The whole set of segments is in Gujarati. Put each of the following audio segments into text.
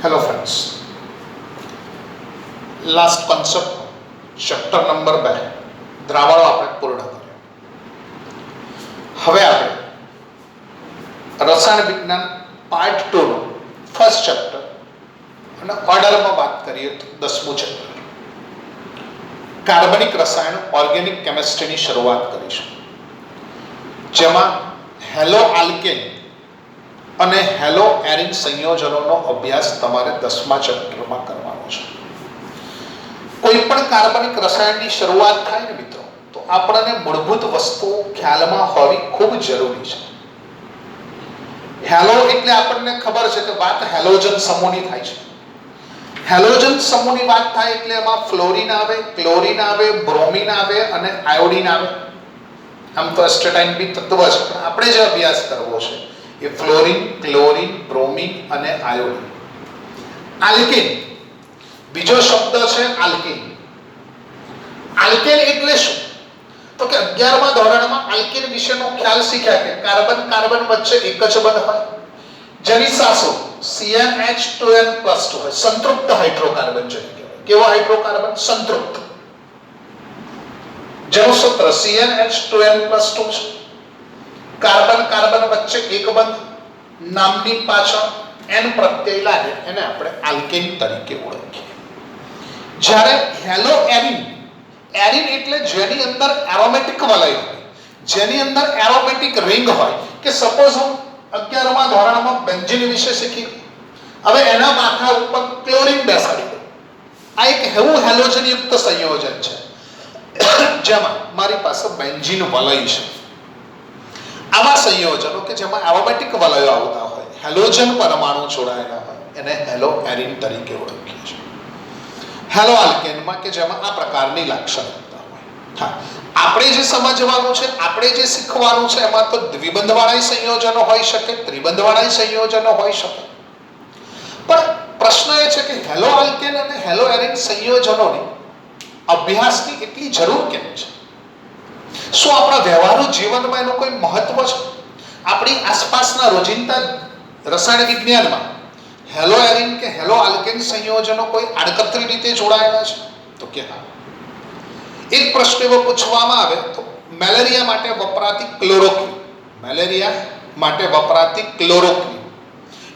Hello friends, last concept chapter number 2 દ્રાવણો આપણે પૂર્ણ કર્યો. હવે આપણે રસાયણ વિજ્ઞાન પાર્ટ 2 નો ફર્સ્ટ ચેપ્ટર અને ઓર્ડરમાં વાત કરીએ તો 10મું ચેપ્ટર કાર્બનિક રસાયણ ઓર્ગેનિક કેમિસ્ટ્રીની શરૂઆત કરીશું, જેમાં હેલો આલ્કેન અને હેલો એરિન સંયોજનોનો અભ્યાસ તમારે 10મા ચેપ્ટરમાં કરવાનો છે. કોઈ પણ કાર્બનિક રસાયણની શરૂઆત થાય ને મિત્રો, તો આપણને મૂળભૂત વસ્તુઓ ખ્યાલમાં હોવી ખૂબ જરૂરી છે. હેલો એટલે આપણને ખબર છે કે વાત હેલોજન સમૂહની થાય છે. હેલોજન સમૂહની વાત થાય એટલે એમાં ફ્લોરિન આવે, ક્લોરિન આવે, બ્રોમિન આવે અને આયોડિન આવે. આમ તો એસ્ટેટાઇન બી તત્વ છે, પણ આપણે જે અભ્યાસ કરવો છે એ ફ્લોરિન, ક્લોરિન, બ્રોમિન અને આયોડિન. આલ્કેન બીજો શબ્દ છે આલ્કેન. આલ્કેન એટલે શું? તો કે 11મા ધોરણમાં આલ્કેન વિશેનો ખ્યાલ શીખ્યા કે કાર્બન કાર્બન વચ્ચે એક જ બંધ હોય, જેની સાસો CnH2n+ હોય, સંતૃપ્ત હાઇડ્રોકાર્બન જેને કહેવાય. કેવો હાઇડ્રોકાર્બન? સંતૃપ્ત. જેનું સૂત્ર CnH2n+2 છે. કાર્બન કાર્બન વચ્ચે એક બંધ, નામની પાછળ n પ્રત્યય લાગે એને આપણે આલ્કેન તરીકે ઓળખીએ. જ્યારે હેલો એરિન, એરિન એટલે જેની અંદર એરોમેટિક વલય હોય, જેની અંદર એરોમેટિક રિંગ હોય, કે સપોઝ હું 11મા ધોરણમાં બેન્ઝીન વિશે શીખી, હવે એના માથા ઉપર ક્લોરીન બેસાડી દઉં. આ એક એવું હેલોજન યુક્ત સંયોજન છે જેમાં મારી પાસે બેન્ઝીન વલય છે. આવા સંયોજનો કે જેમાં એરોમેટિક વલયો આવતા હોય, હેલોજન પરમાણુ જોડાયેલા હોય, એને હેલો એરિન તરીકે ઓળખીએ છીએ. હેલો આલ્કેનમાં કે જેમાં આ પ્રકારની લાક્ષણિકતા હોય. હા, આપણે જે સમજવાનું છે, આપણે જે શીખવાનું છે, એમાં તો દ્વિબંધવાળા સંયોજનો હોઈ શકે, ત્રિબંધવાળા સંયોજનો હોઈ શકે. પણ પ્રશ્ન એ છે કે હેલો આલ્કેન અને હેલો એરિન સંયોજનોની અભ્યાસની એટલી જરૂર કેમ છે? શું આપણા વ્યવહારુ જીવનમાં એનું કોઈ મહત્વ છે? આપણી આસપાસના રોજિંદા રસાયણ વિજ્ઞાનમાં હેલો એરિન કે હેલો આલ્કેન સંયોજનો કોઈ આડકતરી રીતે જોડાયેલા છે? તો કે હા. એક પ્રશ્ન એવો પૂછવામાં આવે તો મેલેરિયા માટે વપરાતી ક્લોરોક્વિન, મેલેરિયા માટે વપરાતી ક્લોરોક્વિન,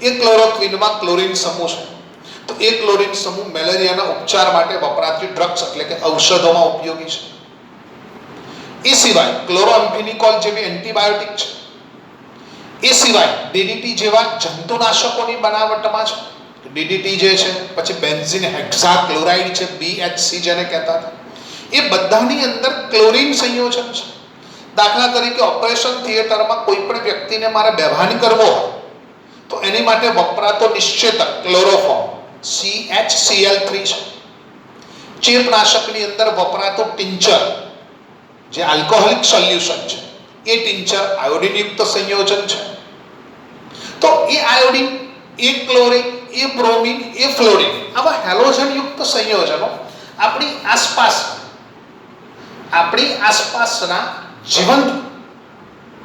એ ક્લોરોક્વિનમાં ક્લોરીન સમૂહ છે. તો એ ક્લોરીન સમૂહ મેલેરિયાના ઉપચાર માટે વપરાતી ડ્રગ્સ એટલે કે ઔષધોમાં ઉપયોગી છે. એ સિવાય ક્લોરોઅમ્ફેનિકોલ જેવી એન્ટીબાયોટિક છે. એ સિવાય DDT જેવા જંતુનાશકોની બનાવટમાં છે. DDT જે છે, પછી બેન્ઝીન હેક્સાક્લોરાઇડ છે, BHC જેને કહેતા હતા, એ બધાની અંદર ક્લોરીન સંયોજન છે. દાખલા તરીકે ઓપરેશન થિયેટરમાં કોઈ પણ વ્યક્તિને મારે બેભાન કરવો હોય તો એની માટે વપરાતો નિશ્ચેતક ક્લોરોફોર્મ CHCl3 છે. ચેપનાશકની અંદર વપરાતું ટિંચર જે આલ્કોહોલિક સોલ્યુશન છે, એ ટિંચર આયોડિન યુક્ત સંયોજન છે. તો એ આયોડિન, એ ક્લોરીન, એ બ્રોમિન, એ ફ્લોરિન, આવા હેલોજન યુક્ત સંયોજનો આપણી આસપાસના જીવંત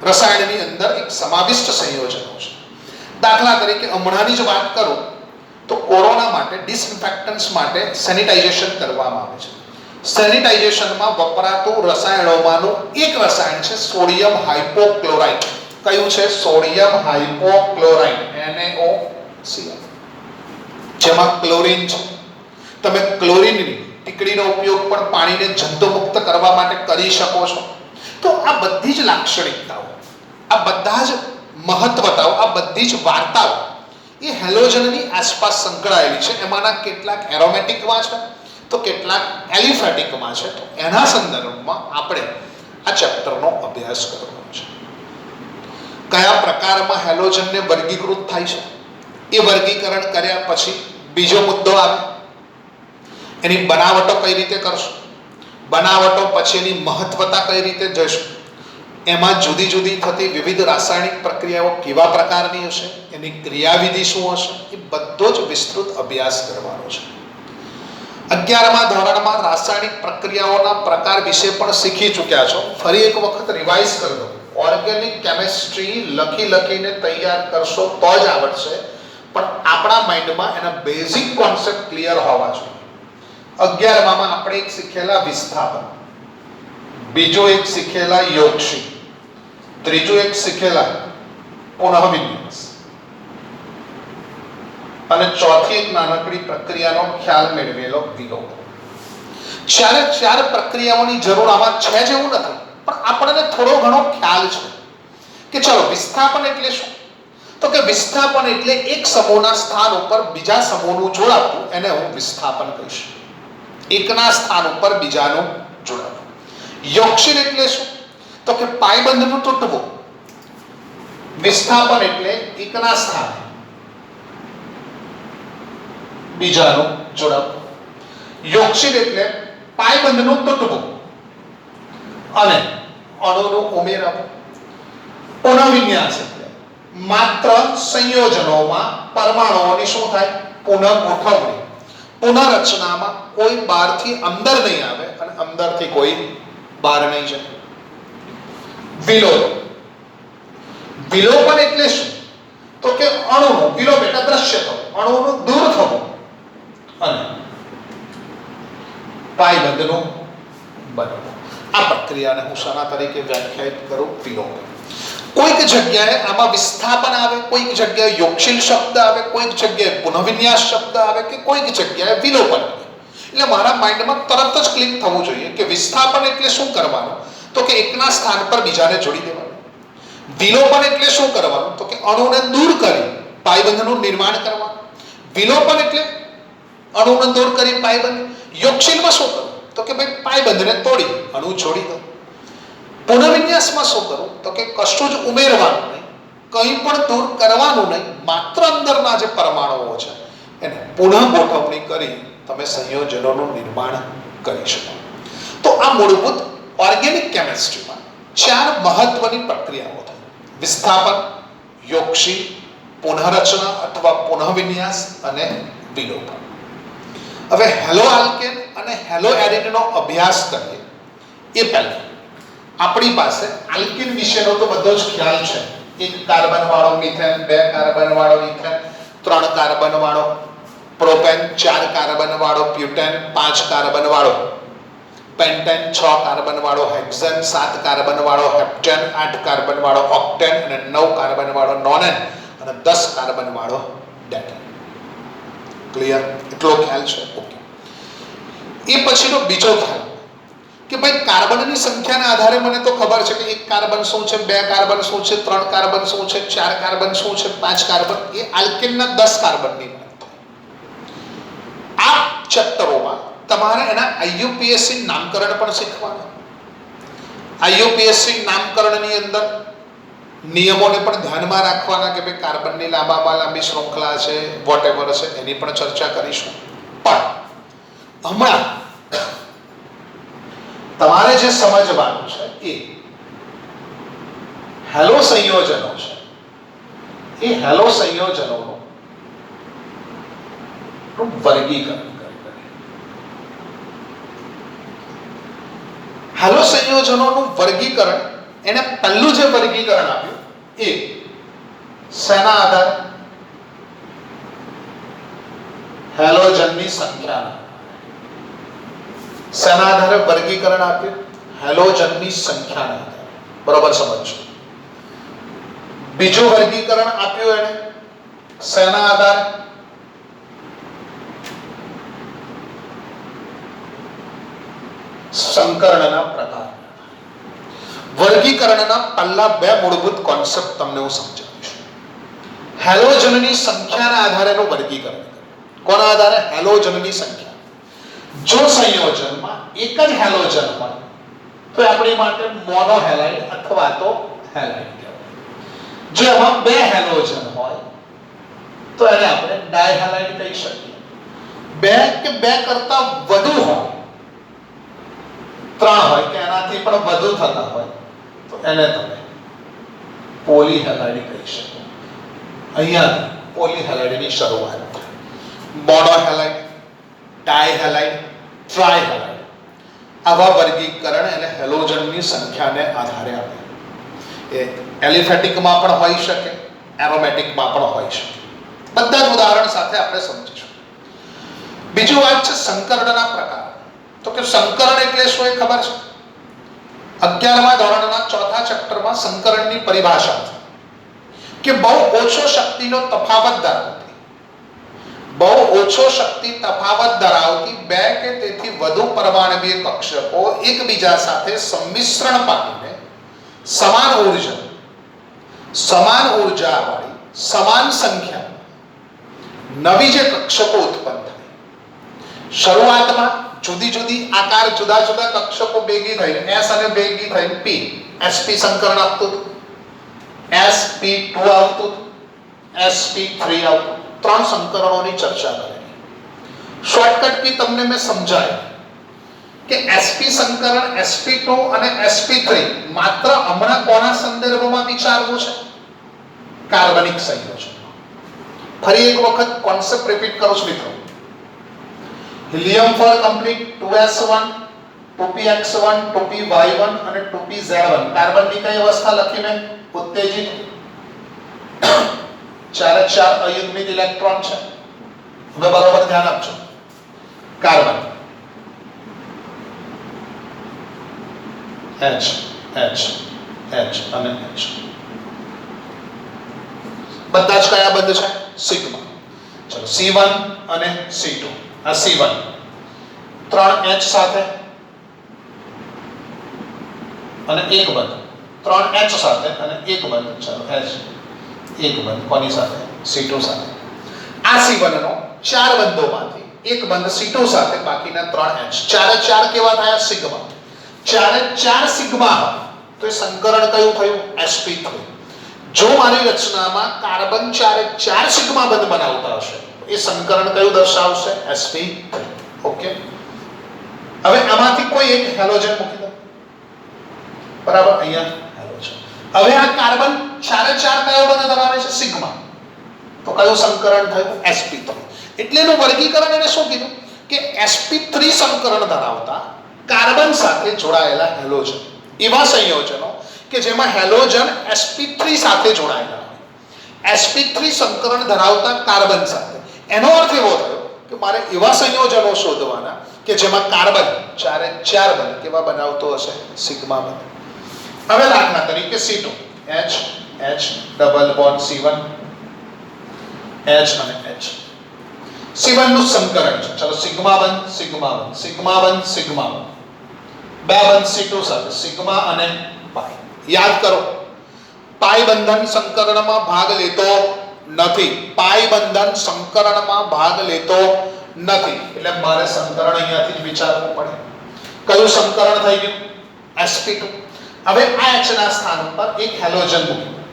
રસાયણની અંદર એક સમાવિષ્ટ સંયોજનો છે. દાખલા તરીકે હમણાંની જ વાત કરું તો કોરોના માટે ડિસઇન્ફેક્ટન્ટ્સ માટે સેનિટાઇઝેશન કરવામાં આવે છે. સેનિટાઇઝેશનમાં વપરાતું રસાયણોમાંનું એક રસાયણ છે સોડિયમ હાઇપોક્લોરાઇટ. કયું છે? સોડિયમ હાઇપોક્લોરાઇટ, NaOCl, જેમાં ક્લોરીન છે. તમે ક્લોરીનની ટીકડીનો ઉપયોગ પણ પાણીને જંતુમુક્ત કરવા માટે કરી શકો છો. તો આ બધી જ લાક્ષણિકતાઓ, આ બધા જ મહત્વતાઓ, આ બધી જ વાર્તાઓ એ હેલોજનની આસપાસ સંકળાયેલી છે. એમાંના કેટલાક એરોમેટિકમાં છે તો કેટલાક એલિફેટિકમાં છે. તો એના સંદર્ભમાં આપણે આ ચેપ્ટરનો અભ્યાસ કરવાનો છે. કયા પ્રકારમાં હેલોજનને વર્ગીકૃત થાય છે, એ વર્ગીકરણ કર્યા પછી બીજો મુદ્દો આવે, એની બનાવટો કઈ રીતે કરશું, બનાવટો પછી એની મહત્વતા કઈ રીતે જઈશું, એમાં જુદી જુદી થતી વિવિધ રાસાયણિક પ્રક્રિયાઓ કેવા પ્રકારની હશે, એની ક્રિયાવિધિ શું હશે, એ બધો જ વિસ્તૃત અભ્યાસ કરવાનો છે. 11મા ધોરણમાં રાસાયણિક પ્રક્રિયાઓના પ્રકાર વિશે પણ શીખી ચૂક્યા છો. ફરી એક વખત રિવાઇઝ કરી દો. ઓર્ગેનિક કેમિસ્ટ્રી લખીને તૈયાર કરશો તો જ આવડશે. પણ આપણા માઇન્ડમાં એના બેઝિક કોન્સેપ્ટ ક્લિયર હોવા જોઈએ. 11માં આપણે એક શીખેલા વિસ્થાપન, બીજો એક શીખેલા યોગશી, ત્રીજો એક શીખેલા પુનઃવિન્યાસ અને ચોથી એક નાનકડી પ્રક્રિયાનો ખ્યાલ મેળવેલો વિલોપ. ચાર પ્રક્રિયાઓની જરૂર આમાં છે જ એવું નથી, પણ આપણને થોડો ઘણો ખ્યાલ છે કે ચલો વિસ્થાપન એટલે શું. તો કે વિસ્થાપન એટલે એક સમૂહના સ્થાન ઉપર બીજા સમૂહનું જોડાવું, એને હું વિસ્થાપન કહીશ. એકના સ્થાન ઉપર બીજાનું જોડાવું. યોગશીલ એટલે શું? તો કે પાયબંધનું તૂટવું. વિસ્થાપન એટલે એકના સ્થાને બીજાનું જોડાવું. યોગશીલ એટલે પાયબંધનું તૂટવું અને અણુનું ઉમેરાવું. પુનઃવિન્યાસ એટલે માત્ર સંયોજનોમાં પરમાણુઓની શું થાય? પુનઃ ગોઠવણી. પુનઃરચનામાં કોઈ બહારથી અંદર નહીં આવે અને અંદરથી કોઈ બહાર નહીં જાય. વિલોપ. વિલોપન એટલે શું? તો કે અણુનું વિલોપ એટલે દ્રશ્ય થવું, અણુનું દૂર થવું અને પાયબંધનું બનવું. આ પ્રક્રિયાને હું શાના તરીકે વ્યાખ્યાયિત કરું? વિલોપ. કોઈક જગ્યાએ આમાં વિસ્થાપન આવે, કોઈક જગ્યાએ યોગશીલ શબ્દ આવે, કોઈક જગ્યાએ પુનઃવિન્યાસ શબ્દ આવે કે કોઈક જગ્યાએ વિલોપન આવે. એટલે મારા માઇન્ડમાં તરત જ ક્લિક થવું જોઈએ કે વિસ્થાપન એટલે શું કરવાનું? તો કે એકના સ્થાન પર બીજાને જોડી દેવાનું. વિલોપન એટલે શું કરવાનું? તો કે અણુને દૂર કરી પાયબંધનું નિર્માણ કરવાનું. વિલોપન એટલે અણુને દૂર કરી પાયબંધ. યોગશીલમાં શું કરવું? તો કે ભાઈ પાયબંધને તોડી અણુ જોડી દો. પુનઃવિન્યાસમાં શું કરવું? તો કે કશું જ ઉમેરવાનું નહીં, કંઈ પણ દૂર કરવાનું નહીં, માત્ર અંદરના જે પરમાણુઓ છે એને પુનઃ ગોઠવણી કરી તમે સંયોજનોનું નિર્માણ કરી શકો. તો આ મૂળભૂત ઓર્ગેનિક કેમિસ્ટ્રીમાં 4 મહત્વની પ્રક્રિયાઓ થઈ: વિસ્થાપન, યોગશી, પુનઃરચના અથવા પુનઃવિન્યાસ અને વિલોપન. હવે હેલો આલ્કેન અને હેલો એરિનનો અભ્યાસ કરીએ એ પહેલા આપણી પાસે આલ્કિન વિશેનો તો બધો જ ખ્યાલ છે. 1 કાર્બન વાળો મિથેન, 2 કાર્બન વાળો ઇથેન, 3 કાર્બન વાળો પ્રોપેન, 4 કાર્બન વાળો બ્યુટેન, 5 કાર્બન વાળો પેન્ટેન, 6 કાર્બન વાળો હેક્સેન, 7 કાર્બન વાળો હેપ્ટેન, 8 કાર્બન વાળો ઓક્ટેન અને 9 કાર્બન વાળો નોનેન અને 10 કાર્બન વાળો ડેટેન. ક્લિયર? એટલો ખ્યાલ છે. ઓકે. એ પછીનો બીજો ખ્યાલ કે ભાઈ કાર્બનની સંખ્યાના આધારે મને તો ખબર છે કે 1 કાર્બન શું છે, 2 કાર્બન શું છે, 3 કાર્બન શું છે, 4 કાર્બન શું છે, 5 કાર્બન. એ આલ્કેનના 10 કાર્બનની વાત થાય. આ ચેપ્ટરોમાં તમારે એના આઈયુપીએસસી નામકરણ પણ શીખવાના. આઈયુપીએસસી નામકરણની અંદર નિયમોને પણ ધ્યાનમાં રાખવાના કે ભાઈ કાર્બનની લાંબામાં લાંબી શૃંખલા છે, વોટેવર છે, એની પણ ચર્ચા કરીશું. પણ હમણાં તમારે જે સમજવાનું છે એ હેલો સંયોજનો છે. એ હેલો સંયોજનોનું વર્ગીકરણ. હેલો સંયોજનોનું વર્ગીકરણ, એને પહેલું જે વર્ગીકરણ આપ્યું એ શેના આધારે? હેલોજનની સંખ્યાના. શેના આધારે વર્ગીકરણ આપ્યું? હેલોજનની સંખ્યાના આધારે. બરોબર સમજો. બીજું વર્ગીકરણ આપ્યું એને શેના આધારે? સંકર્ણના પ્રકાર. વર્ગીકરણના પહેલા 2 મૂળભૂત કોન્સેપ્ટ તમને હું સમજાવીશ. હેલોજનની સંખ્યાના આધારેનું વર્ગીકરણ. કોના આધારે? હેલોજનની સંખ્યા. જો સંયોજનમાં એક જ હેલોજન હોય તો આપણી માટે મોનોહેલાઇડ અથવા તો હેલાઇડ કહેવાય. જો એમાં 2 હેલોજન હોય તો એને આપણે ડાયહેલાઇડ કહી શકીએ. 2 કે 2 કરતા વધુ હોય, 3 હોય કે એનાથી પણ વધુ થતા હોય તો એને તમે પોલીહેલાઇડ કહી શકો. અહીંયા પોલીહેલાઇડની શરૂઆત થાય. મોનોહેલાઇડ, ડાયહેલાઇડ, ટ્રાયહેલાઇડ આવા વર્ગીકરણ અને હેલોજનની સંખ્યાને આધારે આપે. એ એલિફેટિકમાં પણ હોઈ શકે, એરોમેટિકમાં પણ હોઈ શકે. બધા જ ઉદાહરણ સાથે આપણે સમજીશું. બીજું વાત છે સંકરણના પ્રકાર. તો કે સંકરણ એટલે શું એ ખબર છે? 11મા ધોરણના ચોથા ચેપ્ટરમાં સંકરણની પરિભાષા છે કે બહુ ઓછો શક્તિનો તફાવત ધરાવતી, બહુ ઓછો શક્તિ તફાવત ધરાવતી બે કે તેથી વધુ પરમાણુકીય કક્ષકો એકબીજા સાથે સંમિશ્રણ પામીને સમાન ઉર્જાવાળી સમાન સંખ્યા નવી જે કક્ષકો ઉત્પન્ન થાય. શરૂઆતમાં જુદી જુદી આકાર જુદા જુદા કક્ષકો ભેગી થઈને S અને ભેગી થઈને P sp સંકરણ આપતું, sp2 આવતું, sp3 આવતું. ત્રણ સંકરણોની ચર્ચા કરેલી. શોર્ટકટ કી તમને મેં સમજાવ્યું કે sp સંકરણ sp2 અને sp3 માત્ર હમણાં કોના સંદર્ભમાં વિચારવું છે? કાર્બનિક સંયોજન. ફરી એક વખત કોન્સેપ્ટ રિપીટ કરું છું મિત્રો. Helium four complete 2s1 2px1 2py1 અને 2pz1 કાર્બનની કઈ અવસ્થા લખીને ઉત્તેજિત 4 અયુગ્મિત ઇલેક્ટ્રોન છે. હવે બરોબર ધ્યાન આપજો. કાર્બન H H H અને H બધા જ કયા બંધ છે? સિગ્મા. ચલો C1 અને C2. આ C1 3 H સાથે અને એક બંધ, 3 H સાથે અને એક બંધ. ચલો H એક બંધ કોની સાથે? C2 સાથે. આ C1 નો ચાર બંધોમાંથી એક બંધ C2 સાથે, બાકીના 3 H. ચારે ચાર કેવા થયા? સિગ્મા. ચારે ચાર સિગ્મા તો એ સંકરણ કયું થયું? sp3. જો મારી રચનામાં કાર્બન ચારે ચાર સિગ્મા બંધ બનાવતા હશે એ સંકરણ કયું દર્શાવશે? sp3. ઓકે. હવે આમાંથી કોઈ એક હેલોજન મૂકી દો. બરાબર, અહીંયા હેલોજન. હવે આ કાર્બન ચારે ચાર કયો બંધ ધરાવે છે? સિગ્મા. તો કયું સંકરણ થયું? sp3. એટલે એનું વર્ગીકરણ એને શું કીધું કે sp3 સંકરણ ધરાવતા કાર્બન સાથે જોડાયેલા હેલોજન, એવા સંયોજનો કે જેમાં હેલોજન sp3 સાથે જોડાયેલા હોય. sp3 સંકરણ ધરાવતા કાર્બન સાથે. એનો અર્થ એવો થયો કે મારે એવા સંયોજનો શોધવાના કે જેમાં કાર્બન ચારે ચાર બંધ કેવા બનાવતો હશે? સિગ્મા બંધ. હવે દાખલા તરીકે C2 H H double bond C1 H અને H. C1 નું સંકરણ છે. ચલો સિગ્મા બંધ સિગ્મા બંધ સિગ્મા બંધ સિગ્મા બંધ. બે બંધ C2 સાથે સિગ્મા અને પાઈ. યાદ કરો, પાઈ બંધન સંકરણમાં ભાગ લેતો નથી. પાઈ બંધન સંકરણમાં ભાગ લેતો નથી. એટલે મારે સંકરણ અહીંયાથી જ વિચારવું પડે. કયું સંકરણ થઈ ગયું? sp2. હવે આ H ના સ્થાન ઉપર એક હેલોજન મૂક્યું.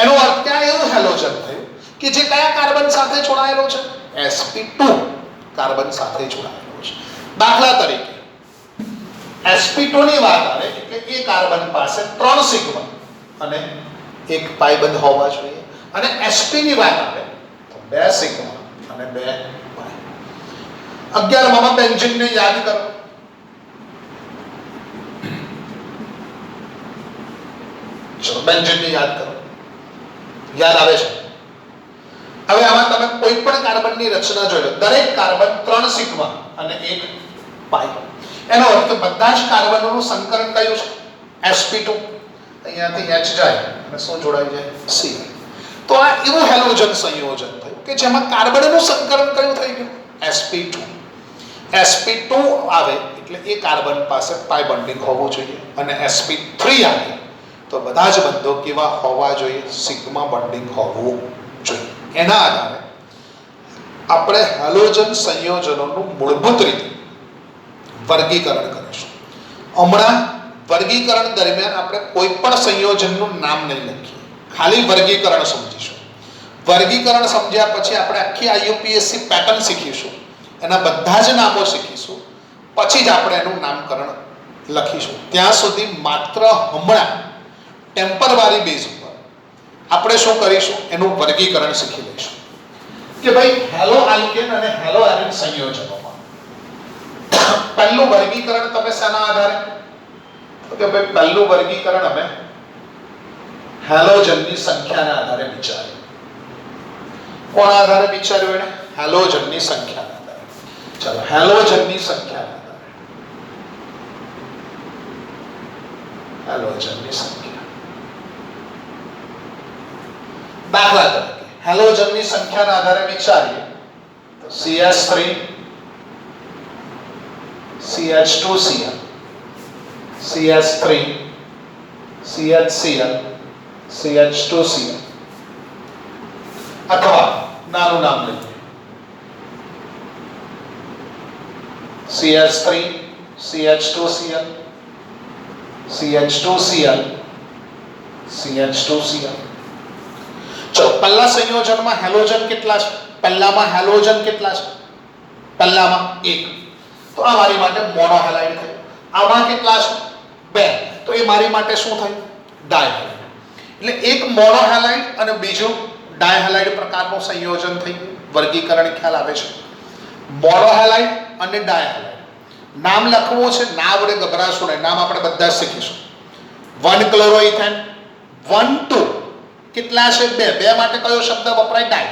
એનો અર્થ કે આ એવું હેલોજન થયું કે જે કયા કાર્બન સાથે જોડાયેલો છે? sp2 કાર્બન સાથે જોડાયેલો છે. દાખલા તરીકે sp2 ની વાત આવે એટલે એ કાર્બન પાસે 3 સિગ્મા અને એક પાઈ બંધ હોવા જોઈએ. અને sp ની વાત આવે તો 2 સિગ્મા અને 2 પાઈ. 11માં બેન્ઝીન ને યાદ કરો. ચલો બેન્ઝીન ને યાદ કરો. યાદ આવે છે? હવે આમાં તમે કોઈ પણ કાર્બનની રચના જોઈ લો. દરેક કાર્બન 3 સિગ્મા અને 1 પાઈ. એનો અર્થ બધા જ કાર્બનોનું સંકરણ કયું છે? sp2. અહીંયાથી H જાય અને શું જોડાઈ જાય? C. તો આ એવું હેલોજન સંયોજન થયું કે જેમાં કાર્બનનું સંકરણ કયું થઈ ગયું? sp2. sp2 આવે એટલે એ કાર્બન પાસે પાઈ બોન્ડિંગ હોવું જોઈએ અને sp3 આવે તો બધા જ બંધો કેવા હોવા જોઈએ? સિગ્મા બોન્ડિંગ હોવું જોઈએ. એના આધારે આપણે હેલોજન સંયોજનોનું મૂળભૂત રીતે વર્ગીકરણ કરીશું. હમણાં વર્ગીકરણ દરમિયાન આપણે કોઈ પણ સંયોજનનું નામ નહીં લખીએ, ખાલી વર્ગીકરણ સમજીશું. વર્ગીકરણ સમજ્યા પછી આપણે આખી IUPAC પેટર્ન શીખીશું, એના બધા જ નામો શીખીશું, પછી જ આપણે એનું નામકરણ લખીશું. ત્યાં સુધી માત્ર હમણાં ટેમ્પરરી બેઝ ઉપર આપણે શું કરીશું? એનું વર્ગીકરણ શીખી લઈશું કે ભાઈ હેલો આલ્કેન અને હેલો એરિન સંયોજનોમાં પહેલું વર્ગીકરણ તમે શેના આધારે? તો કે ભાઈ પહેલું વર્ગીકરણ અમે હેલોજનની સંખ્યાના આધારે વિચાર્યું. કોના આધારે વિચાર્યું એને? હેલોજનની સંખ્યાના આધારે. ચાલો હેલોજનની સંખ્યાના આધારે. હેલોજનની સંખ્યા. દાખલા તરીકે હેલોજનની સંખ્યાના આધારે વિચારીએ તો CH3 CH2Cl CH3 CHCl CH2Cl અથવા નાનું નામ લઈએ CH3 CH2Cl CH2Cl CH2Cl. ચલો પહેલા સંયોજનમાં હેલોજન કેટલા છે? પહેલામાં હેલોજન કેટલા છે? પહેલામાં 1. તો આ મારી માટે મોનોહેલાઇડ થયું. આમાં કેટલા છે? 2. તો એ મારી માટે શું થયું? ડાયહેલાઇડ. એટલે એક મોનોહેલાઇડ અને બીજું ડાયહેલાઇડ પ્રકારનું સંયોજન થઈ ગયું. વર્ગીકરણ ખ્યાલ આવે છે. મોનોહેલાઇડ અને ડાયહેલાઇડ. નામ લખવું છે, ના વડે ગભરાશો નહીં. નામ આપણે બધા શીખીશું. 1 ક્લોરોઇથેન 1 2 કેટલા છે? 2. 2 માટે કયો શબ્દ વપરાય? ડાય.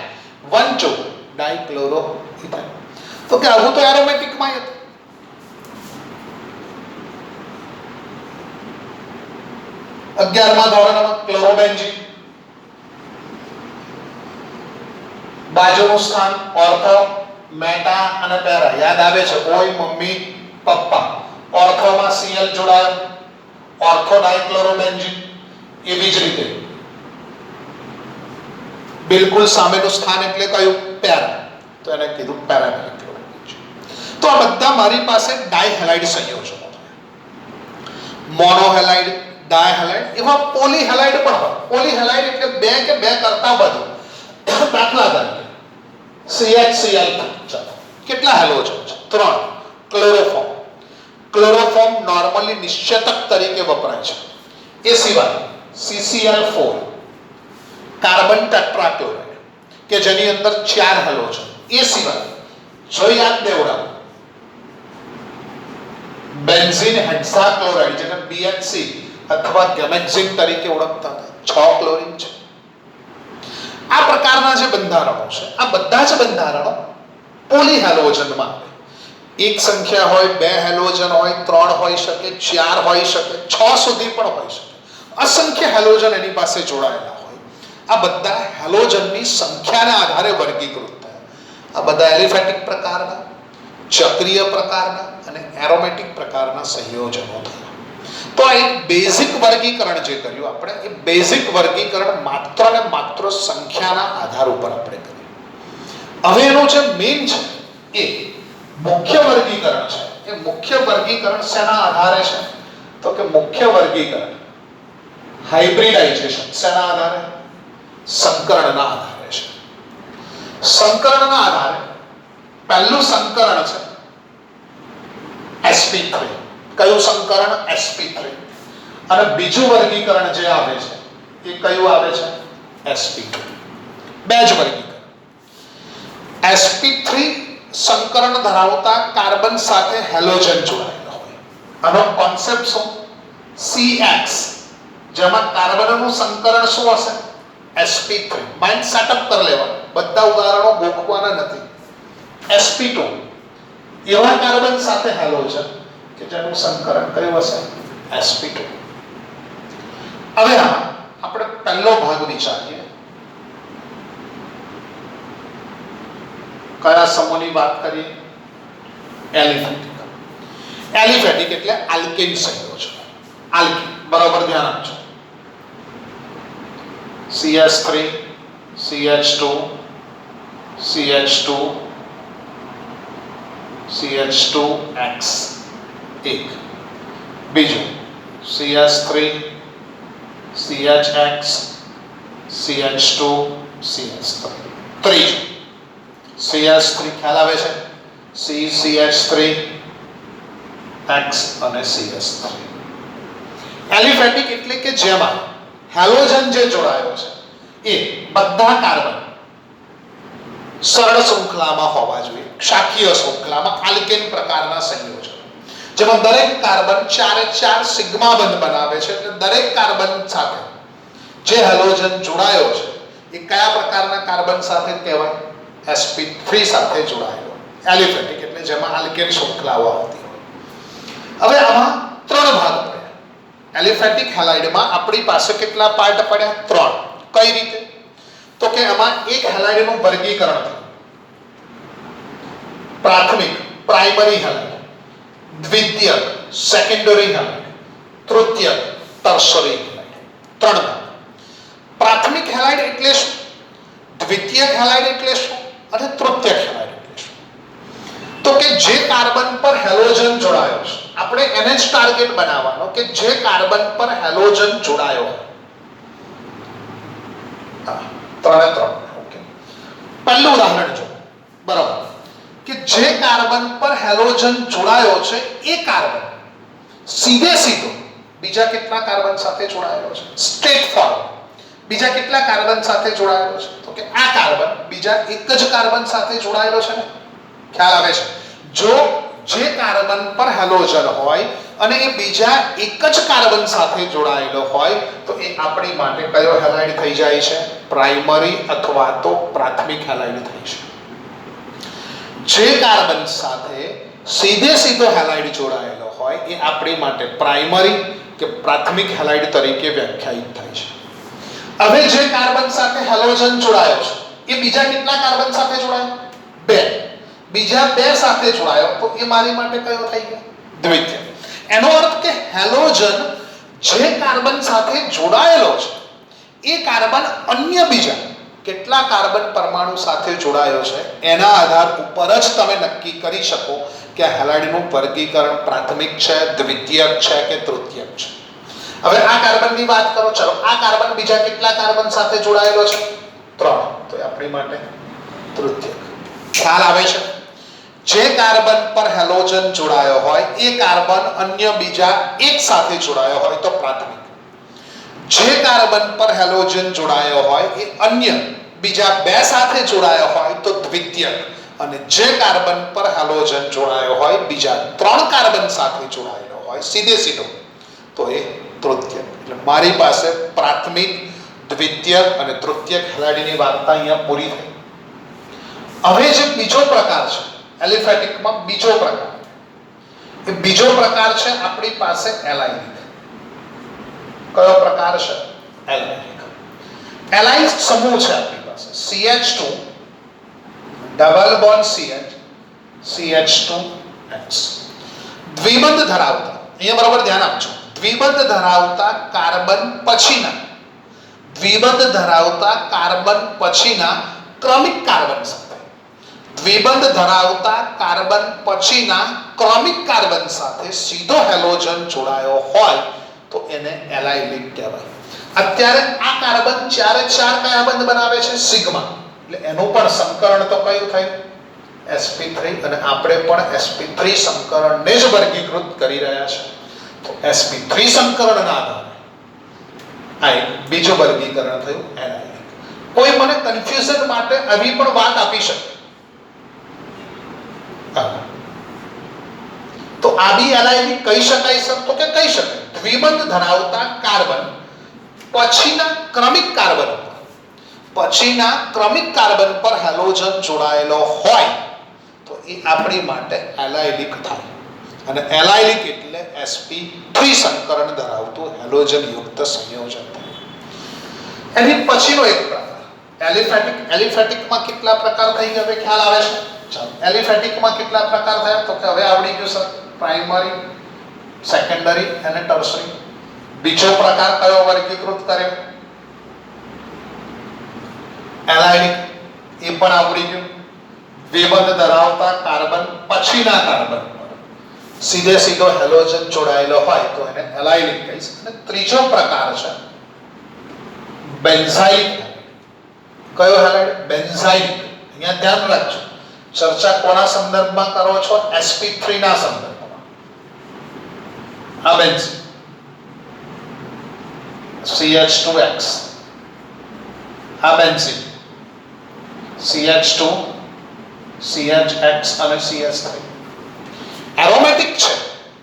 1 2 ડાયક્લોરોઇથેન. તો કે આવું તો એરોમેટિકમાં હતું. અગિયારમાં ધોરણમાં ક્લોરોબેન્ઝીન. બાજુનું સ્થાન ઓર્થો, મેટા અને પેરા યાદ આવે છે. ઓય મમ્મી પપ્પા. ઓર્થોમાં Cl જોડાયો, ઓર્થો ડાયક્લોરોબેન્ઝીન. એવી જ રીતે બિલકુલ સામેનું સ્થાન એટલે કયું? પેરા. તો એને કીધું પેરામેરિક ક્લોરોબેન્ઝીન. તો આ બધા મારી પાસે ડાયહેલાઇડ સંયોજનો છે. મોનોહેલાઇડ, ડાયહેલાઇડ, એવા પોલીહેલાઇડ પણ હોય. પોલીહેલાઇડ એટલે 2 કે 2 કરતા વધુ. દાખલા તરીકે CHCl. ચાલો કેટલા હેલોજન છે? 3. ક્લોરોફોર્મ. ક્લોરોફોર્મ નોર્મલી નિશ્ચેતક તરીકે વપરાય છે. એ સિવાય CCl4 કાર્બન ટેટ્રાક્લોરાઇડ કે જેની અંદર 4 હેલોજન. એ સિવાય જો યાદ દેવડાવો બેન્ઝીન હેક્સાક્લોરાઇડ જેને BHC અથવા ગેમેક્ઝીન તરીકે ઓળખતા હતા, 6 ક્લોરીન છે. આ પ્રકારના જે બંધારણો છે, આ બધા જ બંધારણો પોલીહેલોજનમાં આવે. એક સંખ્યા હોય, 2 હેલોજન હોય, 3 હોઈ શકે, 4 હોઈ શકે, 6 સુધી પણ હોઈ શકે. અસંખ્ય હેલોજન એની પાસે જોડાયેલા હોય. આ બધા હેલોજનની સંખ્યાના આધારે વર્ગીકૃત થયા. આ બધા એલિફેટિક પ્રકારના, ચક્રીય પ્રકારના અને એરોમેટિક પ્રકારના સંયોજનો થયા. તો આ એક બેઝિક વર્ગીકરણ જે કર્યું આપણે, એ બેઝિક વર્ગીકરણ માત્ર ને માત્ર સંખ્યાના આધાર ઉપર આપણે કર્યું. હવે એનું જે મેઇન છે એ મુખ્ય વર્ગીકરણ છે. એ મુખ્ય વર્ગીકરણ શેના આધારે છે? તો કે મુખ્ય વર્ગીકરણ હાઇબ્રિડાઇઝેશન શેના આધારે? સંકરણના આધારે છે. સંકરણના આધારે પહેલું સંકરણ છે sp3. કયું સંકરણ? sp3. અને બીજું વર્ગીકરણ જે આવે છે એ કયું આવે છે? sp2. બે જ વર્ગીકરણ. sp3 સંકરણ ધરાવતા કાર્બન સાથે હેલોજન જોડાયેલા હોય. આનો કોન્સેપ્ટ શું? CX જેમાં કાર્બનનું સંકરણ શું હશે? sp3. માઇન્ડ સેટઅપ કરી લેવા, બધા ઉદાહરણો ગોખવાના નથી. sp2 એવા કાર્બન સાથે હેલોજન કે જેનું સંકરણ કયું હશે? sp2. હવે આપણે પહેલો ભાગ વિચારીએ. કયા સમૂહની વાત કરીએ? એલિફેટિક. એલિફેટિક એટલે આલ્કેન સંયોજન. આલ્કેન બરાબર ધ્યાન આપજો. CH3 CH2 CH2 CH2X 1. બીજું CH3 CHX CH2 CH3. ત્રીજું CH3 ખ્યાલ આવે છે? CH3 X અને CH3. એલિફેટિક એટલે કે જેમાં હેલોજન જે જોડાયો છે એ બધા કાર્બન સરળ શૃંખલામાં હોવા જોઈએ, શાખીય શૃંખલામાં, આલ્કેન પ્રકારના સંયોજન જેમાં દરેક કાર્બન 4 સિગ્મા બંધ બનાવે છે. એટલે દરેક કાર્બન સાથે જે હેલોજન જોડાયો છે એ કયા પ્રકારના કાર્બન સાથે કહેવાય? sp3 સાથે જોડાયેલો એલિફેટિક, એટલે જેમાં આલ્કેન શૃંખલાઓ આવતી હોય. હવે આમાં ત્રણ ભાગ પડ્યા. એલિફેટિક હેલાઇડમાં આપણી પાસે કેટલા પાર્ટ પડ્યા? ત્રણ. કઈ રીતે? તો કે આમાં એક હેલાઇડનું વર્ગીકરણ થયું. પ્રાથમિક પ્રાઇમરી હેલાઇડ, દ્વિતીયક સેકન્ડરી હેલાઇડ, તૃતીયક ટર્શરી હેલાઇડ. ત્રણ ભાગ. પ્રાથમિક હેલાઇડ એટલે શું? દ્વિતીયક હેલાઇડ એટલે શું? અને તૃતીયક હેલાઇડ એટલે શું? તો કે જે કાર્બન પર હેલોજન જોડાયો છે, આપણે એને જ ટાર્ગેટ બનાવવાનો કે જે કાર્બન પર હેલોજન જોડાયો હોય. ત્રણે ત્રણ. ઓકે, પહેલું ઉદાહરણ જો. બરાબર, કે જે કાર્બન પર હેલોજન જોડાયો છે એ કાર્બન સીધે સીધો બીજા કેટલા કાર્બન સાથે જોડાયેલો છે? સ્ટ્રેટ ફોરવર્ડ બીજા કેટલા કાર્બન સાથે જોડાયેલો છે? તો કે આ કાર્બન બીજા એક જ કાર્બન સાથે જોડાયેલો છે ને? ખ્યાલ આવે છે? જો જે કાર્બન પર હેલોજન હોય અને એ બીજા એક જ કાર્બન સાથે જોડાયેલો હોય તો એ આપણી માટે કયો હેલાઇડ થઈ જાય છે? પ્રાઇમરી અથવા તો પ્રાથમિક હેલાઇડ થઈ છે. જે કાર્બન સાથે સીધે સીધો હેલાઇડ જોડાયેલો હોય એ આપણી માટે પ્રાઇમરી કે પ્રાથમિક હેલાઇડ તરીકે વ્યાખ્યાયિત થાય છે. હવે જે કાર્બન સાથે હેલોજન જોડાયો છે એ બીજા કેટલા કાર્બન સાથે જોડાયો? બે. બીજા બે સાથે જોડાયો તો એ મારી માટે કયો થઈ ગયો? દ્વિતીય. એનો અર્થ કે હેલોજન જે કાર્બન સાથે જોડાયેલો છે એ કાર્બન અન્ય બીજા કેટલા કાર્બન પરમાણુ સાથે જોડાયો છે એના આધાર ઉપર જ તમે નક્કી કરી શકો કે હેલાઇડનું વર્ગીકરણ પ્રાથમિક છે, દ્વિતીયક છે કે તૃતીયક છે. હવે આ કાર્બનની વાત કરો. ચલો, આ કાર્બન બીજા કેટલા કાર્બન સાથે જોડાયેલો છે? 3. તો એ આપણી માટે તૃતીયક. ખ્યાલ આવે છે? જે કાર્બન પર હેલોજન જોડાયો હોય એ કાર્બન અન્ય બીજા એક સાથે જોડાયો હોય તો પ્રાથમિક. જે કાર્બન પર હેલોજન જોડાયો હોય એ અન્ય બીજા બે સાથે જોડાયો હોય તો દ્વિતીયક, અને જે કાર્બન પર હેલોજન જોડાયો હોય બીજા 3 કાર્બન સાથે જોડાયેલો હોય સીધે સીધો તો એ તૃતીયક. એટલે મારી પાસે પ્રાથમિક, દ્વિતીયક અને તૃતીયક હેલાઇડની વાર્તા અહીંયા પૂરી થઈ. હવે જે બીજો પ્રકાર છે એલિફેટિકમાં, બીજો પ્રકાર, એ બીજો પ્રકાર છે આપણી પાસે એલાઇનિક. કયો પ્રકાર છે? એલાઇનિક. એલાઇન સમૂહ છે આપણી પાસે CH2 ડબલ બોન્ડ CH2X. દ્વિબંધ ધરાવતા, અહીંયા બરાબર ધ્યાન આપજો, દ્વિબંધ ધરાવતા કાર્બન પછીના ક્રમિક કાર્બન સાથે, દ્વિબંધ ધરાવતા કાર્બન પછીના ક્રમિક કાર્બન સાથે સીધો હેલોજન જોડાયો હોય તો એને એલાઇનિક કહેવાય. અત્યારે આ કાર્બન ચારે ચાર કયા બંધ બનાવે છે? સિગ્મા. એટલે એનું પણ સંકરણ તો કયું થયું? sp3. અને આપણે પણ sp3 સંકરણને જ વર્ગીકૃત કરી રહ્યા છે. તો sp3 સંકરણના આધારે આ એક બીજું વર્ગીકરણ થયું એલાઇનિક. કોઈ મને કન્ફ્યુઝન માટે આવી પણ વાત આપી શકે તો આ બી એલાઇનિક કહી શકાય સર? તો કે કહી શકાય. દ્વિબંધ ધરાવતા કાર્બન પછીના ક્રમિક કાર્બન પર હેલોજન જોડાયેલો હોય તો એ આપણી માટે એલાઇનિક થાય. અને એલાઇનિક એટલે sp3 સંકરણ ધરાવતું હેલોજન યુક્ત સંયોજન થાય. એની પછીનો એક પ્રકાર એલિફેટિકમાં કેટલા પ્રકાર થઈ ગયા હવે ખ્યાલ આવે છે? ચાલો, એલિફેટિકમાં કેટલા પ્રકાર થયા તો કે હવે આવડી ગયું સર. પ્રાઇમરી, સેકન્ડરી અને ટર્શરી. બીજો પ્રકાર કયો વર્ગીકૃત કર્યો? એલાઇનિક. એ પણ આવડી ગયું. દ્વિબંધ ધરાવતા કાર્બન પછીના કાર્બન પર સીધે સીધો હેલોજન જોડાયેલો હોય તો એને એલાઇનિક કહીશ. અને ત્રીજો પ્રકાર છે બેન્ઝાઇલિક. કયો હેલાઇડ? બેન્ઝાઇલિક. અહીંયા ધ્યાન રાખજો, ચર્ચા કોના સંદર્ભમાં કરો છો? sp3 ના સંદર્ભમાં. આ બેન્ઝીન CH2X, આ બેન્ઝીન CH2, CHX અને CH3. એરોમેટિક છે,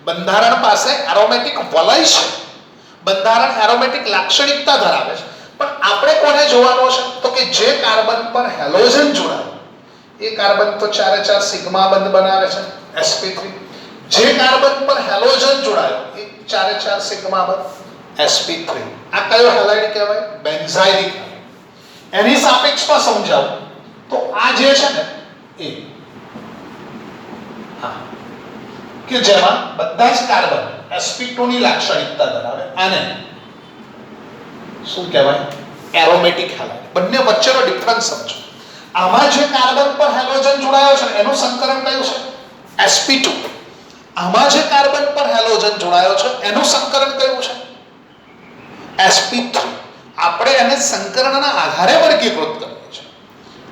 બંધારણ પાસે એરોમેટિક વલય છે, બંધારણ એરોમેટિક લાક્ષણિકતા ધરાવે છે, પણ આપણે કોને જોવાનો છે તો કે જે કાર્બન પર હેલોજન જોડાય એ કાર્બન તો ચારે ચાર સિગ્મા બંધ બનાવે છે sp3. જે કાર્બન પર હેલોજન જોડાયો એ ચારે ચાર સિગ્મા બંધ sp3. આ કયો હેલાઇડ કહેવાય? બેન્ઝાઇલિક. એની સાપેક્ષમાં સમજાવું તો આ જે છે ને એ કે જેમાં બધા જ કાર્બન sp2 ની લાક્ષણિકતા ધરાવે આને શું કહેવાય? Aromatic halide. બંને વચ્ચેનો ડિફરન્સ સમજો. આમાં જે કાર્બન પર હેલોજન જોડાયો છે એનું સંકરણ કયું છે? sp2. આમાં જે કાર્બન પર હેલોજન જોડાયો છે એનું સંકરણ કયું છે? sp3. આપણે એને સંકરણના આધારે વર્ગીકૃત કરીએ છીએ.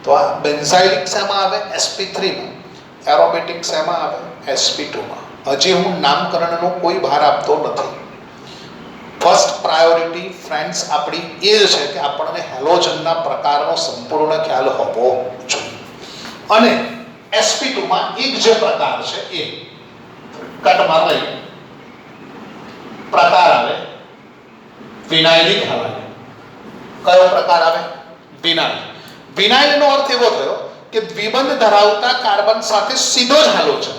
તો આ બેન્ઝાઇલિક શેમાં આવે? sp3 માં. એરોમેટિક શેમાં આવે? sp2 માં. હજી હું નામકરણનો કોઈ ભાર આપતો નથી. ફર્સ્ટ પ્રાયોરિટી ફ્રેન્ડ્સ આપણી એ છે કે આપણને હેલોજનના પ્રકારનો સંપૂર્ણ ખ્યાલ હોવો જોઈએ. અને sp2 માં એક જે પ્રકાર છે એ કટમાં લઈ પ્રકાર આવે વિનાઇલિક હેલાઇડ. કયો પ્રકાર આવે? વિનાઇલ. વિનાઇલનો અર્થ એવો થયો કે દ્વિબંધ ધરાવતા કાર્બન સાથે સીધો જ halogen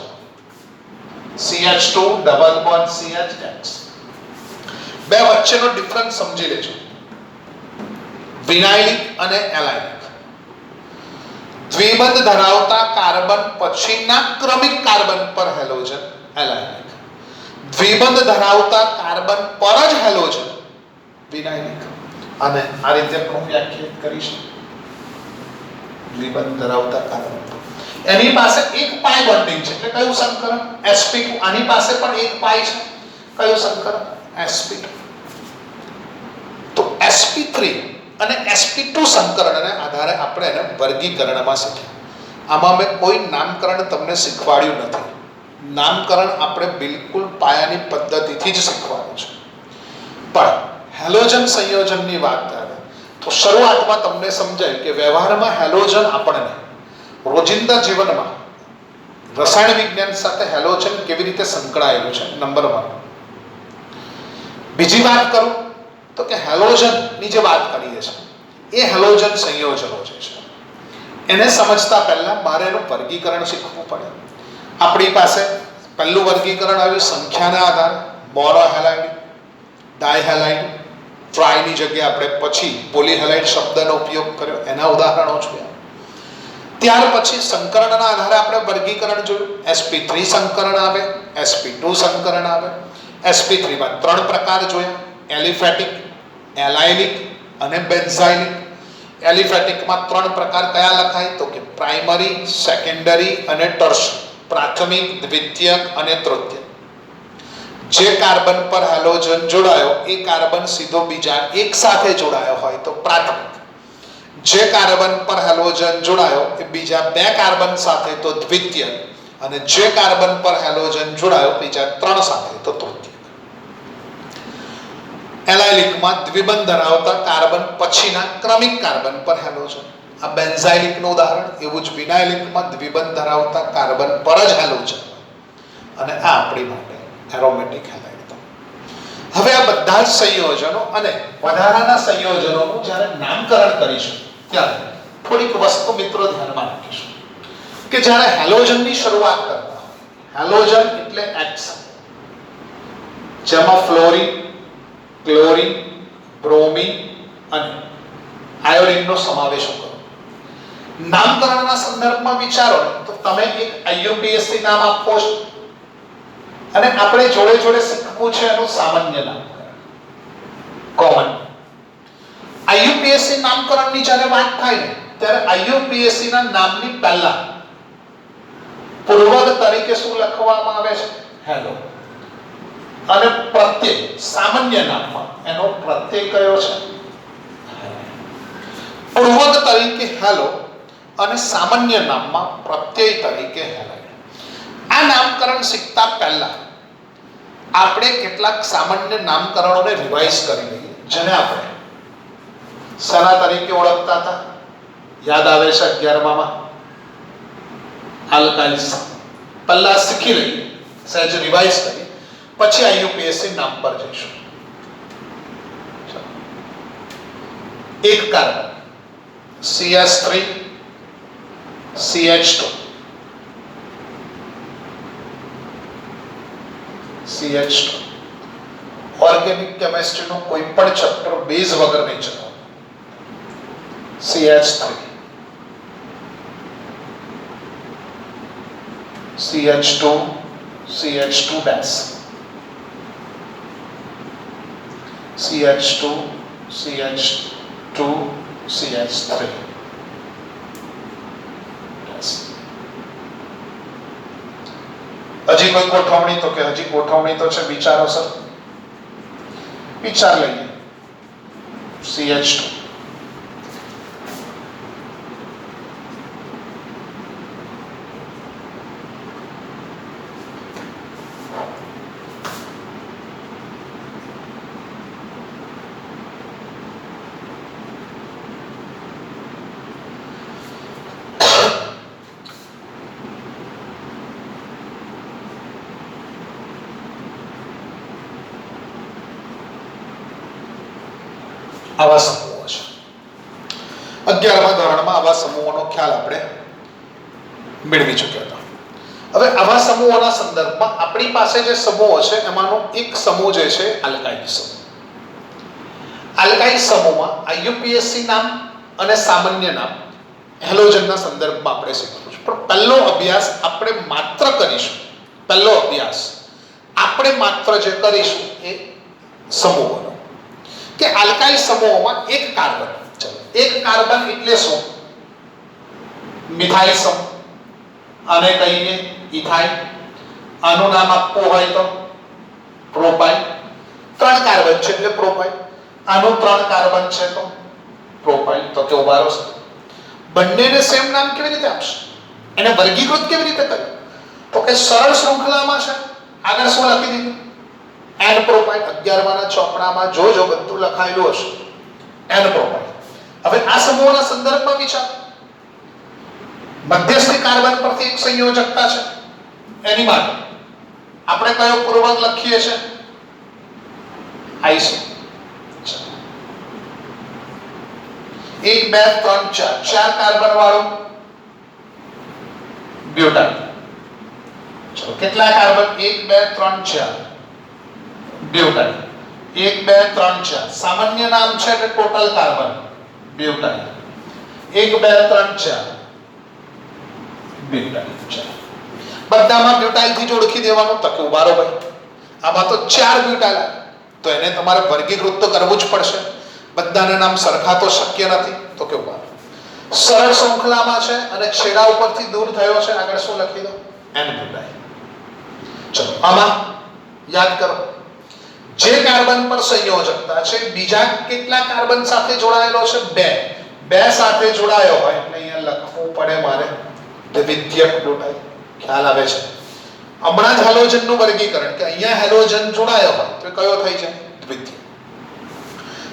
CH2 double bond CH. બે વચ્ચેનો ડિફરન્સ સમજી લેજો. વિનાઇલિક અને એલાઇલિક. દ્વિબંધ ધરાવતા કાર્બન પછીના ક્રમિક કાર્બન પર હેલોજન એલાઇલિક. દ્વિબંધ ધરાવતા કાર્બન પર જ હેલોજન વિનાઇલિક. અને આ રીતે પણ વ્યાખ્યાયિત કરીશું. દ્વિબંધ ધરાવતા કાર્બન એની પાસે એક પાઈ બોન્ડિંગ છે એટલે કયું સંકરણ? sp2. આની પાસે પણ એક પાઈ છે. કયું સંકરણ? sp2. તો sp3 અને sp2 સંકરણને આધારે આપણે એને વર્ગીકરણમાં શીખ્યા. આમાં મેં કોઈ નામકરણ તમને શીખવાડ્યું નથી. નામકરણ આપણે બિલકુલ પાયાની પદ્ધતિથી જ શીખવાનું છે. પણ હેલોજન સંયોજનની વાત આવે તો શરૂઆતમાં તમને સમજાય કે વ્યવહારમાં હેલોજન આપણને રોજિંદા જીવનમાં રસાયણ વિજ્ઞાન સાથે હેલોજન કેવી રીતે સંકળાયેલું છે. નંબર 1. બીજી વાત કરું તો કે હેલોજનની જે વાત કરીએ છીએ એ હેલોજન સંયોજનો જે છે એને સમજતા પહેલા મારે એનું વર્ગીકરણ શીખવું પડે. આપણી પાસે પહેલું વર્ગીકરણ આવ્યું સંખ્યાના આધારે. મોનો હેલાઇડ, ડાયહેલાઇડ, ટ્રાયની જગ્યાએ આપણે પછી પોલીહેલાઇડ શબ્દનો ઉપયોગ કર્યો. એના ઉદાહરણો જોયા. ત્યાર પછી સંકરણના આધારે આપણે વર્ગીકરણ જોયું. sp3 સંકરણ આવે, sp2 સંકરણ આવે. sp3 માં 3 પ્રકાર જોયા: એલિફેટિક, એલાઇલિક અને બેન્ઝાઇલિક. એલિફેટિકમાં 3 પ્રકાર કયા લખાય તો કે પ્રાઇમરી, સેકન્ડરી અને ટર્શરી. પ્રાથમિક, દ્વિતીયક અને તૃતીયક. જે કાર્બન પર હેલોજન જોડાયો એ કાર્બન સીધો બીજા એક સાથે જોડાયો હોય તો પ્રાથમિક. જે કાર્બન પર હેલોજન જોડાયો એ બીજા 2 કાર્બન સાથે તો દ્વિતીયક. અને જે કાર્બન પર હેલોજન જોડાયો બીજા 3 સાથે તો તૃતીયક. એલાઇલિકમાં દ્વિબંધ ધરાવતા કાર્બન પછીના ક્રમિક કાર્બન પર હેલોજન. આ બેન્ઝાઇલિકનું ઉદાહરણ. એવું જ વિનાઇલિકમાં દ્વિબંધ ધરાવતા કાર્બન પર જ હેલોજન. અને આ આપણી માટે એરોમેટિક હેલાઇડ. હવે આ બધા જ સંયોજનો અને વધારાના સંયોજનોનું જ્યારે નામકરણ કરીશું ત્યારે થોડીક વસ્તુ મિત્રો ધ્યાનમાં રાખીશું કે જ્યારે હેલોજનની શરૂઆત કરતા હોય, હેલોજન એટલે X, જેમાં ફ્લોરિન, ક્લોરિન, બ્રોમિન અને આયોડિનનો સમાવેશ કરો. નામકરણના સંદર્ભમાં વિચારો તો તમે એક IUPAC નામ આપો છો અને આપણે જોડે જોડે શીખવું છે એનું સામાન્ય નામકરણ, કોમન. IUPAC નામકરણની જ્યારે વાત થાય ને ત્યારે IUPAC ના નામની પહેલા પૂર્વક તરીકે શું લખવામાં આવે છે? હેલો. અને પ્રત્યય સામાન્ય નામમાં એનો પ્રત્યય કયો છે? પૂર્વક તરીકે હેલો અને સામાન્ય નામમાં પ્રત્યય તરીકે હેલાઇડ. આ નામકરણ શીખતા પહેલા આપણે કેટલાક સામાન્ય નામકરણોને રિવાઇઝ કરી લઈએ, જેને આપણે શેના તરીકે ઓળખતા હતા? યાદ આવે છે 11માં? આલ્કાઇલ્સ. પહેલા શીખી લઈએ, સહેજ રિવાઇઝ કરી, પછી IUPAC નામ પર જઈશું. એક carbon CH3 CH2 CH2 organic કેમિસ્ટ્રીનો કોઈ પણ ચેપ્ટર બેઝ વગર નહીં ચલાવો. CH3 CH2 CH2 dash CH2 CH2 CH3 હજી કોઈ ગોઠવણી? તો કે હજી ગોઠવણી તો છે, વિચારો સર, વિચાર લઈએ. CH2 આવા સમૂહો છે. 11મા ધોરણમાં આવા સમૂહોનો ખ્યાલ આપણે મેળવી ચૂક્યા હતા. હવે આવા સમૂહોના સંદર્ભમાં આપણી પાસે જે સમૂહો છે એમાંનો એક સમૂહ જે છે આલ્કાઇલ સમૂહ. આલ્કાઇલ સમૂહમાં IUPAC નામ અને સામાન્ય નામ હેલોજનના સંદર્ભમાં આપણે શીખવું છે. પણ પહેલો અભ્યાસ આપણે માત્ર કરીશું, પહેલો અભ્યાસ આપણે માત્ર જે કરીશું એ સમૂહોનો, કે આલ્કાઇલ સમૂહોમાં એક કાર્બન, ચલો એક કાર્બન એટલે શું? મિથાઇલ સમૂહ, આને કહીએ ઇથાઇલ, આનું નામ આપવું હોય તો પ્રોપાઇલ. 3 કાર્બન છે એટલે પ્રોપાઇલ, આનું 3 કાર્બન છે તો પ્રોપાઇલ. તો કે ઉભારો છે, બંનેને સેમ નામ કેવી રીતે આપશે? એને વર્ગીકૃત કેવી રીતે કર્યું? તો કે સરળ શૃંખલામાં છે. આગળ શું લખી દીધું? N propyl. 11માના ચોપડામાં જો બધું લખાયેલું હશે N પ્રોપાઇલ. હવે આ સમૂહના સંદર્ભમાં વિચાર, મધ્યસ્થી કાર્બન પરથી એક સંયોજકતા છે, એની માટે આપણે કયો પૂર્વક લખીએ છીએ? આઈસો. 1 2 3 4 4 કાર્બન વાળું બ્યુટાઇલ. ચલો કેટલા કાર્બન? 1 2 3 4 બ્યુટાઇલ. 1 2 3 4 સામાન્ય નામ છે એટલે ટોટલ કાર્બન બ્યુટાઇલ. 1 2 3 4 બ્યુટાઇલ. બધામાં બ્યુટાઇલ થી જ ઓળખી દેવાનું. તક ઉભારો ભાઈ, આમાં તો 4 બ્યુટાઇલ, તો એને તમારે વર્ગીકૃત તો કરવું જ પડશે. બધાના નામ સરખા તો શક્ય નથી. તો કે ઉભારો સરળ શૃંખલામાં છે અને છેડા ઉપરથી દૂર થયો છે. આગળ શું લખી દો? N butyl. ચલો આમાં યાદ કરો, જે કાર્બન પર સંયોજકતા છે બીજા કેટલા કાર્બન સાથે જોડાયેલો છે? 2 સાથે જોડાયો હોય એટલે અહીંયા લખવું પડે મારે દ્વિતીયક બ્યુટાઇલ. ખ્યાલ આવે છે? હમણાં જ હેલોજનનું વર્ગીકરણ, કે અહીંયા હેલોજન જોડાયો હોય તો કયો થઈ જાય? દ્વિતીય.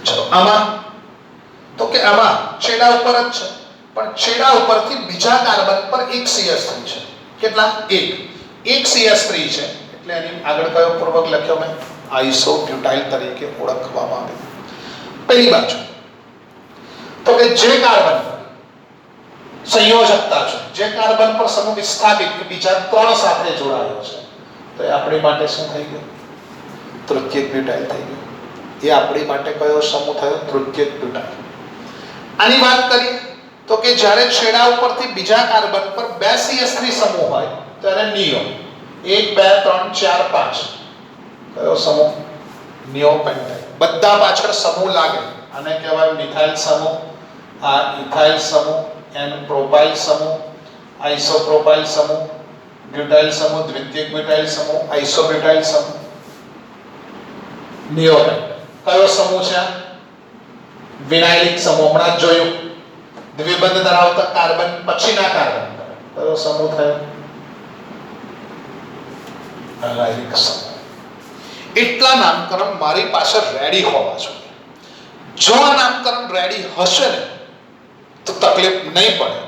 ચલો આમાં તો કે આમાં છેડા ઉપર જ છે, પણ છેડા ઉપરથી બીજા કાર્બન પર એક CH3 છે. કેટલા? એક CH3 છે એટલે એની આગળ કયો પૂર્વક લખ્યો મેં? આઇસોબ્યુટાઇલ તરીકે ઓળખવામાં આવે. પહેલી બાજુ તો કે જે કાર્બન પર સંયોજકતા છે, જે કાર્બન પર સમૂહ વિસ્થાપિત બીજા 3 સાથે જોડાયો છે, તો એ આપણી માટે શું થઈ ગયું? તૃતીયક બ્યુટાઇલ થઈ ગયું. એ આપણી માટે કયો સમૂહ થયો? તૃતીયક બ્યુટાઇલ. આની વાત કરીએ તો કે જ્યારે છેડા ઉપરથી બીજા કાર્બન પર 2 CH3 સમૂહ હોય તો એને નિયો 1 2 3 4 5 કયો સમૂહ? નિયોપેન્ટાઇલ. બધા પાછળ સમૂહ લાગે, આને કહેવાય મિથાઇલ સમૂહ, આ ઇથાઇલ સમૂહ, N પ્રોપાઇલ સમૂહ, આઇસોપ્રોપાઇલ સમૂહ, બ્યુટાઇલ સમૂહ, દ્વિતીયક બ્યુટાઇલ સમૂહ, આઇસોબ્યુટાઇલ સમૂહ, નિયોપેન્ટાઇલ. કયો સમૂહ છે? વિનાઇલિક સમૂહ. હમણાં જ જોયું, દ્વિબંધ ધરાવતા કાર્બન પછીના કાર્બન કયો સમૂહ થયો? એલાઇલિક સમૂહ. એટલા નામકરણ મારી પાસે રેડી હોવા જોઈએ. જો આ નામકરણ રેડી હશે ને તો તકલીફ નહીં પડે.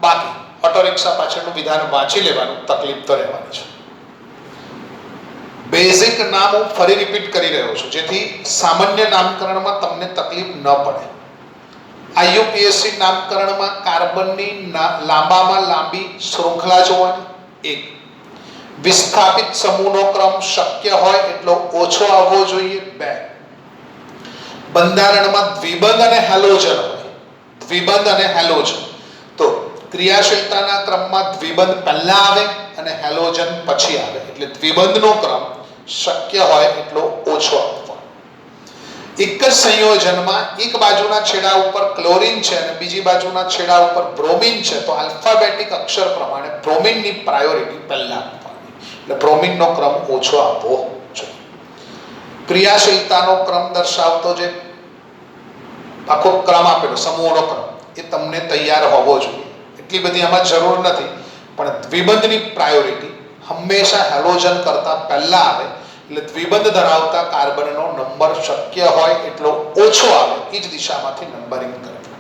બાકી ઓટો રિક્ષા પાછળનું વિધાન વાંચી લેવાનું, તકલીફ તો રહેવાની છે. બેઝિક નામ હું ફરી રિપીટ કરી રહ્યો છું જેથી સામાન્ય નામકરણમાં તમને તકલીફ ન પડે. આઈયુપીએસસી નામકરણમાં કાર્બનની લાંબામાં લાંબી શૃંખલા જોવાની, એક વિસ્થાપિત સમૂહનો ક્રમ શક્ય હોય એટલો ઓછો આવવો જોઈએ, બે બંધારણમાં દ્વિબંધ અને હેલોજન હોય, દ્વિબંધ અને હેલોજન, તો ક્રિયાશીલતાના ક્રમમાં દ્વિબંધ પહેલા આવે અને હેલોજન પછી આવે, એટલે દ્વિબંધનો ક્રમ શક્ય હોય એટલો ઓછો આપવો. એક જ સંયોજનમાં એક બાજુના છેડા ઉપર ક્લોરીન છે અને બીજી બાજુના છેડા ઉપર બ્રોમિન છે, તો આલ્ફાબેટિક અક્ષર પ્રમાણે બ્રોમિનની પ્રાયોરિટી પહેલા આપવાની, એટલે બ્રોમિનનો ક્રમ ઓછો આપવો જોઈએ. ક્રિયાશીલતાનો ક્રમ દર્શાવતો જે આખો ક્રમ આપેલો સમૂહનો ક્રમ એ તમને તૈયાર હોવો જોઈએ, એટલી બધી આમાં જરૂર નથી, પણ દ્વિબંધની પ્રાયોરિટી હંમેશા હેલોજન કરતા પહેલા આવે, એટલે દ્વિબંધ ધરાવતા કાર્બનનો નંબર શક્ય હોય એટલો ઓછો આવે એ જ દિશામાંથી નંબરિંગ કરવું.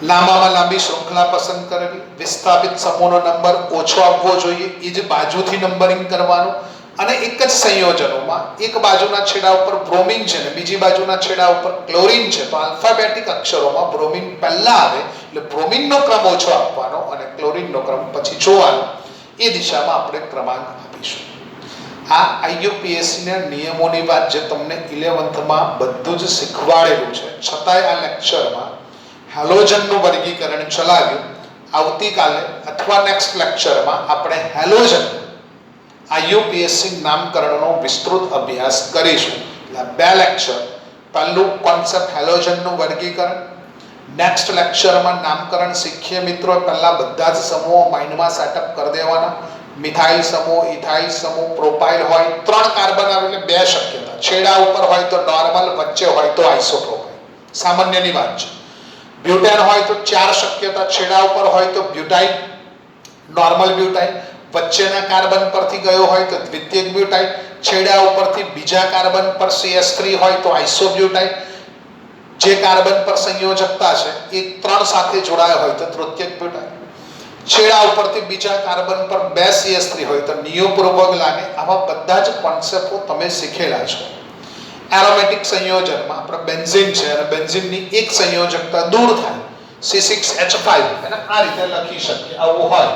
લાંબામાં લાંબી શૃંખલા પસંદ કરવી, વિસ્થાપિત સમૂહનો નંબર ઓછો આપવો જોઈએ, એ જ બાજુથી નંબરિંગ કરવાનું, અને એક જ સંયોજનોમાં એક બાજુના છેડા ઉપર બ્રોમિન છે અને બીજી બાજુના છેડા ઉપર ક્લોરીન છે, તો આલ્ફાબેટિક અક્ષરોમાં બ્રોમિન પહેલા આવે એટલે બ્રોમિનનો ક્રમ ઓછો આપવાનો અને ક્લોરીનનો ક્રમ પછી જોવાનો, એ દિશામાં આપણે ક્રમાંક આપીશું. આ આઈયુપીએસસી ના નિયમોની વાત જે તમને 11th બધું જ શીખવાડેલું છે, છતાંય આ લેક્ચરમાં હેલોજનનું વર્ગીકરણ ચલાવ્યું. આવતીકાલે અથવા નેક્સ્ટ લેક્ચરમાં આપણે હેલોજન આઈયુપીએસસી નામકરણનો વિસ્તૃત અભ્યાસ કરીશું. એટલે બે લેક્ચર, પહેલું કોન્સેપ્ટ હેલોજનનું વર્ગીકરણ, નેક્સ્ટ લેક્ચરમાં નામકરણ શીખીએ મિત્રો. પહેલા બધા જ સમૂહો માઇન્ડમાં સેટઅપ કરી દેવાના. મિથાઇલ સમૂહ, ઇથાઇલ સમૂહ, પ્રોપાઇલ હોય, 3 કાર્બન આવે એટલે 2 શક્યતા, છેડા ઉપર હોય તો નોર્મલ, વચ્ચે હોય તો આઇસોપ્રોપાઇલ, સામાન્યની વાત છે. બ્યુટેન હોય તો 4 શક્યતા, છેડા ઉપર હોય તો બ્યુટાઇલ, નોર્મલ બ્યુટાઇલ, વચ્ચેના કાર્બન પરથી ગયો હોય તો દ્વિતીયક બ્યુટાઇલ, છેડા ઉપરથી બીજા કાર્બન પર CH3 હોય તો આઇસોબ્યુટાઇલ, જે કાર્બન પર સંયોજકતા છે એ 3 સાથે જોડાયા હોય તો તૃતીયક બ્યુટાઇલ, છેડા ઉપરથી બીજા કાર્બન પર 2 CH3 હોય તો નિયોપ્રોપોગ લાગે. આવા બધા જ કોન્સેપ્ટો તમે શીખેલા છો. એરોમેટિક સંયોજનમાં આપણે બેન્ઝીન છે અને બેન્ઝીનની એક સંયોજકતા દૂર થાય, C6H5, એને આ રીતે લખી શકીએ. આવું હોય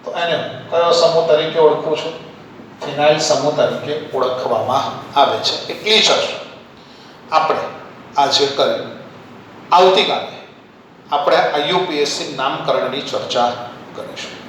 તો એને કયો સમૂહ તરીકે ઓળખું છું? ફિનાઇલ સમૂહ તરીકે ઓળખવામાં આવે છે. એટલી ચર્ચા આપણે આજે કરી. આવતીકાલે આપણે આઈયુપીએસસી નામકરણની ચર્ચા કરીશું.